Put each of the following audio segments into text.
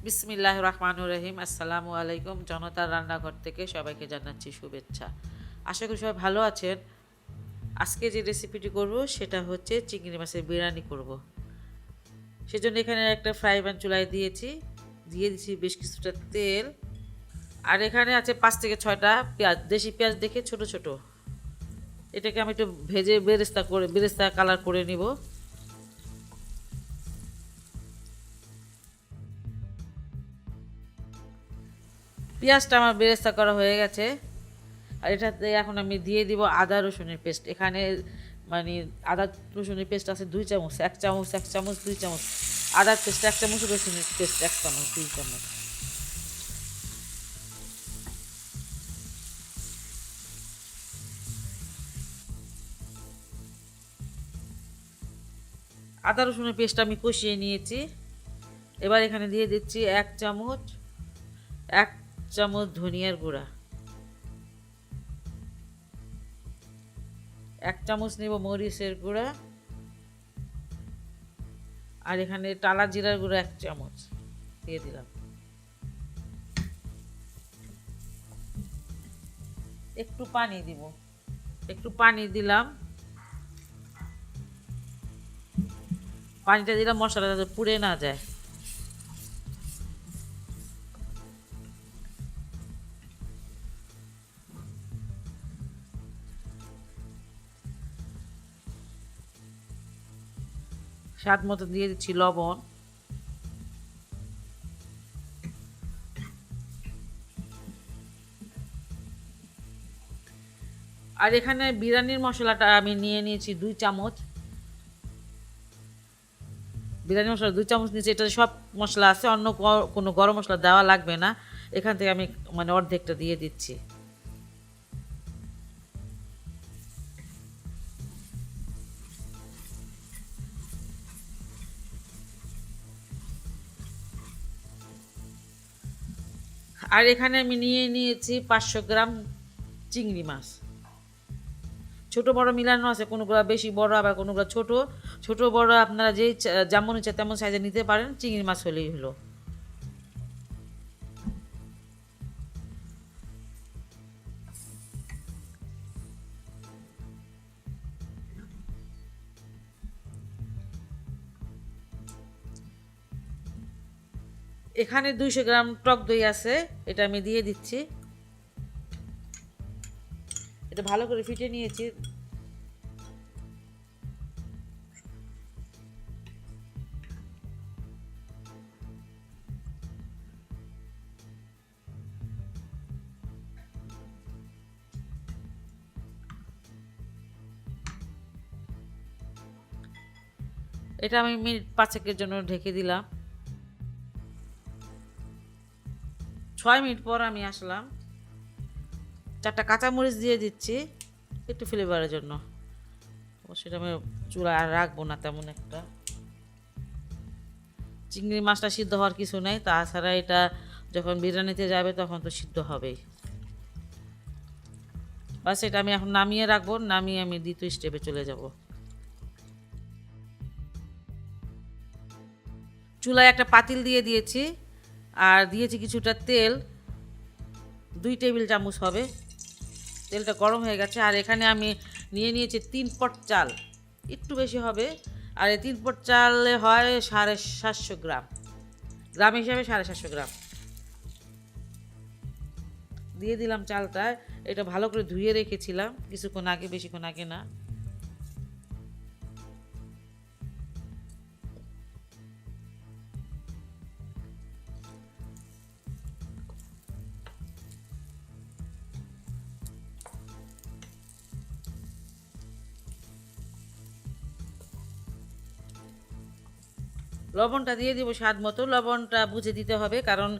বিসমিল্লাহির রহমানির রহিম। আসসালামু আলাইকুম। জনতার রান্নাঘর থেকে সবাইকে জানাচ্ছি শুভেচ্ছা। আশা করি সবাই ভালো আছেন। আজকে যে রেসিপিটি করব সেটা হচ্ছে চিংড়ি মাছের বিরিয়ানি করব। সেজন্য এখানে একটা ফ্রাই প্যান চুলায় দিয়ে দিচ্ছি বেশ কিছুটা তেল। আর এখানে আছে 5 থেকে 6টা পেঁয়াজ, দেশি পেঁয়াজ দেখে ছোট ছোট। এটাকে আমি একটু ভেজে বেরেস্তা কালার করে নিব। পেঁয়াজটা আমার বেরেস্তা করা হয়ে গেছে। আর এটাতে এখন আমি দিয়ে দিব আদা রসুনের পেস্ট। এখানে মানে আদা রসুনের পেস্ট আছে 2 চামচ, 1 চামচ 1 চামচ 2 চামচ আদার পেস্ট, 1 চামচ রসুনের পেস্ট 1 চামচ 2 চামচ। আদা রসুনের পেস্ট আমি কষিয়ে নিয়েছি। এবার এখানে দিয়ে দিচ্ছি 1 চামচ ধনিয়ার গুঁড়া, 1 চামচ নেব মরিচের গুঁড়া, আর এখানে টালা জিরার গুঁড়া 1 চামচ দিয়ে দিলাম। একটু পানি দিব, একটু পানি দিলাম। পানিটা দিলাম মশলাটা যাতে পুড়ে না যায়। স্বাদ মতো দিয়ে দিচ্ছি লবণ। আর এখানে বিরিয়ানির মশলাটা আমি নিয়ে নিয়েছি 2 চামচ। বিরিয়ানি মশলা 2 চামচ নিয়েছি। এটা সব মশলা আছে, অন্য কোনো গরম মশলা দেওয়া লাগবে না। এখান থেকে আমি মানে অর্ধেকটা দিয়ে দিচ্ছি। আর এখানে আমি নিয়ে নিয়েছি 500 গ্রাম চিংড়ি মাছ। ছোট বড় মিলানো আছে, কোনোগুলো বেশি বড় আবার কোনোগুলো ছোট। ছোট বড় আপনারা যেই যেমন ইচ্ছা তেমন সাইজে নিতে পারেন, চিংড়ি মাছ হলেই হলো। এখানে 200 গ্রাম টক দই আছে, এটা আমি দিয়ে দিচ্ছি। এটা ভালো করে ফিটে নিয়েছি। এটা আমি মিনিট 5-এর জন্য ঢেকে দিলাম। 6 মিনিট পর আমি আসলাম। 4টা কাঁচামরিচ দিয়ে দিচ্ছি একটু ফ্লেভারের জন্য। সেটা আমি চুলায় আর রাখবো না তেমন একটা। চিংড়ি মাছটা সিদ্ধ হওয়ার কিছু নাই, তাছাড়া এটা যখন বিরিয়ানিতে যাবে তখন তো সিদ্ধ হবেই। বাস এটা আমি এখন নামিয়ে রাখবো, নামিয়ে আমি দ্বিতীয় স্টেপে চলে যাব। চুলায় একটা পাতিল দিয়ে দিয়েছি, আর দিয়েছি কিছুটা তেল, 2 টেবিল চামচ হবে। তেলটা গরম হয়ে গেছে। আর এখানে আমি নিয়ে নিয়েছি 3 পট চাল, একটু বেশি হবে। আর এই 3 পট চালে হয় 750 গ্রাম, গ্রাম হিসাবে 750 গ্রাম দিয়ে দিলাম চালটা। এটা ভালো করে ধুয়ে রেখেছিলাম কিছুক্ষণ আগে, বেশিক্ষণ আগে না। লবণটা দিয়ে দিব স্বাদ মতো। লবণটা বুঝে দিতে হবে, কারণ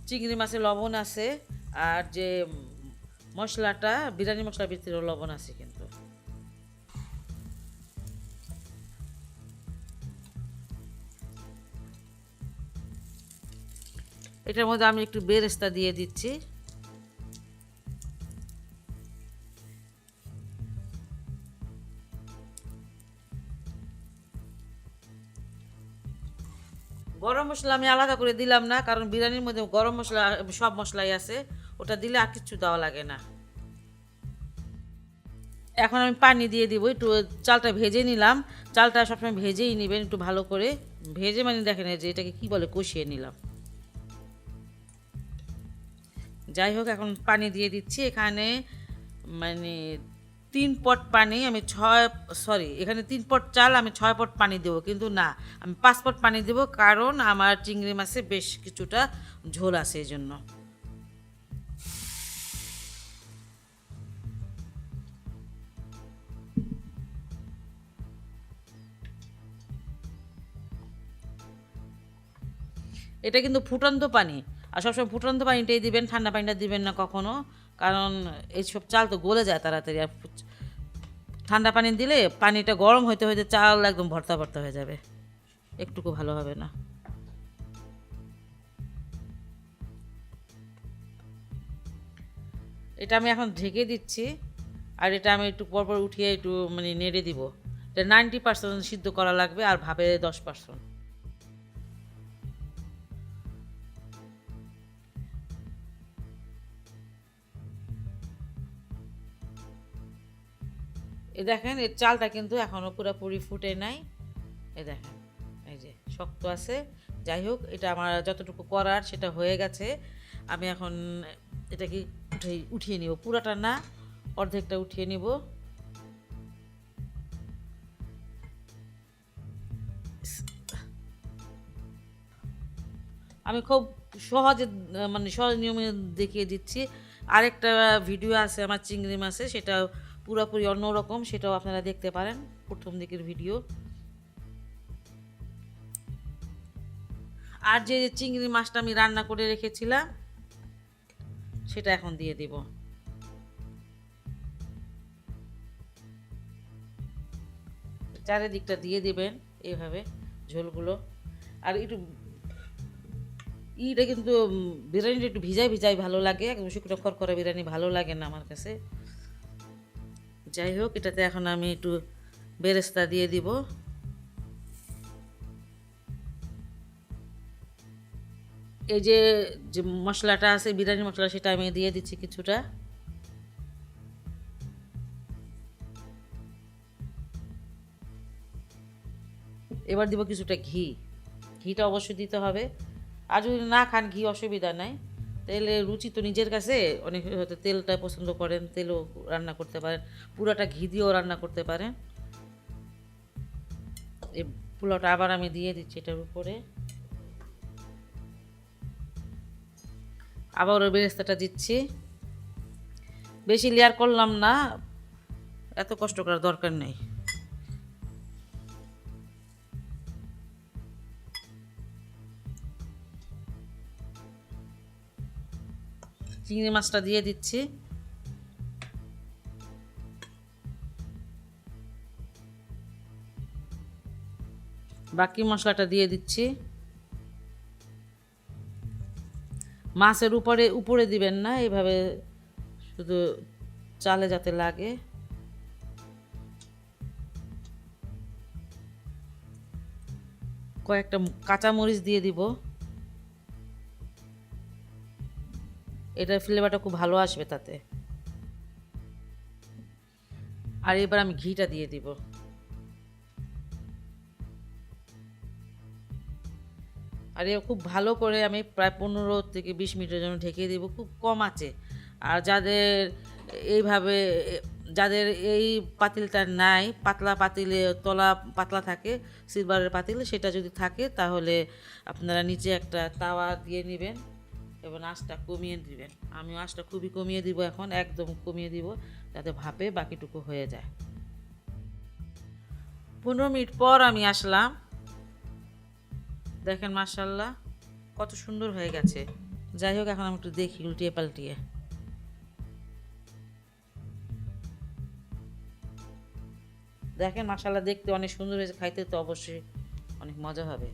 চিংড়ি মাছে লবণ আছে। আর যে মশলাটা, বিরিয়ানি মশলার ভিতরেও লবণ আছে কিন্তু। এটার মধ্যে আমি একটু বেরেস্তা দিয়ে দিচ্ছি। গরম মশলা আমি আলাদা করে দিলাম না, কারণ বিরিয়ানির মধ্যে গরম মশলা সব মশলাই আছে, ওটা দিলে আর কিছু দেওয়া লাগে না। এখন আমি পানি দিয়ে দিব, একটু চালটা ভেজে নিলাম। চালটা সবসময় ভেজেই নেবেন একটু ভালো করে, ভেজে মানে দেখেন যে এটাকে কি বলে কষিয়ে নিলাম। যাই হোক, এখন পানি দিয়ে দিচ্ছি এখানে, মানে 3 পট পানি আমি এখানে 3 পট চাল আমি 6 পট পানি দেবো, কিন্তু না, আমি 5 পট পানি দেবো, কারণ আমার চিংড়ি মাছে বেশ কিছুটা ঝোল আছে এই জন্য। এটা কিন্তু ফুটন্ত পানি, আর সবসময় ফুটন্ত পানিটাই দিবেন, ঠান্ডা পানিটা দিবেন না কখনো, কারণ এইসব চাল তো গলে যায় তাড়াতাড়ি, আর ঠান্ডা পানি দিলে পানিটা গরম হইতে হইতে চাল একদম ভর্তা ভর্তা হয়ে যাবে, একটুকু ভালো হবে না। এটা আমি এখন ঢেকে দিচ্ছি, আর এটা আমি একটু পরপর উঠিয়ে একটু মানে নেড়ে দিব। এটা 90% সিদ্ধ করা লাগবে, আর ভাবে 10%। এ দেখেন, এর চালটা কিন্তু এখনও পুরোপুরি ফুটে নাই, এ দেখেন এই যে শক্ত আছে। যাই হোক, এটা আমার যতটুকু করার সেটা হয়ে গেছে। আমি এখন এটাকে উঠিয়ে নিব, পুরাটা না, অর্ধেকটা উঠিয়ে নিব। আমি খুব সহজে মানে সহজ নিয়মে দেখিয়ে দিচ্ছি। আরেকটা ভিডিও আছে আমার চিংড়ি মাছে, সেটা পুরোপুরি অন্যরকম, সেটাও আপনারা দেখতে পারেন, প্রথম দিকের ভিডিও। আর যে চিংড়ি মাছটা আমি রান্না করে রেখেছিলাম সেটা এখন দিয়ে দিব। চারিদিকটা দিয়ে দিবেন এইভাবে ঝোলগুলো। আর একটু ইটা কিন্তু বিরিয়ানিটা একটু ভিজাই ভিজাই ভালো লাগে, একদম শুকনো খরখরে বিরিয়ানি ভালো লাগে না আমার কাছে। যাই হোক, এটাতে এখন আমি একটু বেরেস্তা দিয়ে দিব। এই যে যে মশলাটা আছে বিরিয়ানি মশলা, সেটা আমি দিয়ে দিচ্ছি কিছুটা। এবার দিব কিছুটা ঘি, ঘিটা অবশ্যই দিতে হবে। আর যদি না খান ঘি অসুবিধা নাই, তেলে রুচি তো নিজের কাছে, অনেকে হয়তো তেলটা পছন্দ করেন, তেলও রান্না করতে পারেন, পুরাটা ঘি দিয়েও রান্না করতে পারেন। এই পোলাওটা আবার আমি দিয়ে দিচ্ছি এটার উপরে, আবার ওই বেরেস্তাটা দিচ্ছি। বেশি লেয়ার করলাম না, এত কষ্ট করার দরকার নেই। চিংড়ি মাছটা দিয়ে দিচ্ছি। বাকি মশলাটা দিয়ে দিচ্ছি। মাছের উপরে উপরে দিবেন না, এইভাবে শুধু চালে যাতে লাগে। কয়েকটা কাঁচা মরিচ দিয়ে দিব, এটার ফ্লেভারটা খুব ভালো আসবে তাতে। আর এবার আমি ঘিটা দিয়ে দিব। আর এ খুব ভালো করে আমি প্রায় 15 থেকে 20 মিনিটের জন্য ঢেকে দিব, খুব কম আছে। আর এইভাবে যাদের এই পাতিলটা নাই, পাতলা পাতিলে, তলা পাতলা থাকে সিলভারের পাতিলে, সেটা যদি থাকে তাহলে আপনারা নিচে একটা তাওয়া দিয়ে নেবেন এবং আঁচটা কমিয়ে দিবেন। আমি আঁচটা খুবই কমিয়ে দিব, এখন একদম কমিয়ে দিব, যাতে ভাপে বাকিটুকু হয়ে যায়। 15 মিনিট পর আমি আসলাম, দেখেন মাশাআল্লাহ কত সুন্দর হয়ে গেছে। যাই হোক, এখন আমি একটু দেখি উল্টিয়ে পাল্টিয়ে। দেখেন মাশাআল্লাহ দেখতে অনেক সুন্দর হয়েছে, খাইতে তো অবশ্যই অনেক মজা হবে।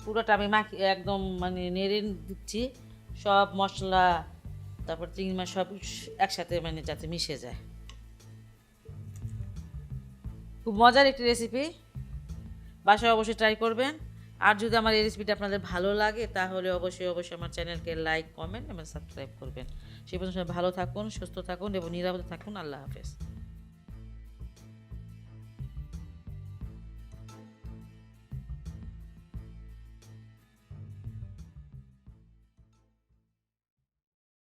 পুরোটা আমি একদম মানে নেড়ে দিচ্ছি, সব মশলা তারপর চিংড়ি মাছ সব একসাথে মানে যাতে মিশে যায়। খুব মজার একটি রেসিপি, বাসায় অবশ্যই ট্রাই করবেন। আর যদি আমার এই রেসিপিটা আপনাদের ভালো লাগে তাহলে অবশ্যই আমার চ্যানেলকে লাইক, কমেন্ট এবং সাবস্ক্রাইব করবেন। সেই পর্যন্ত ভালো থাকুন, সুস্থ থাকুন এবং নিরাপদে থাকুন। আল্লাহ হাফেজ।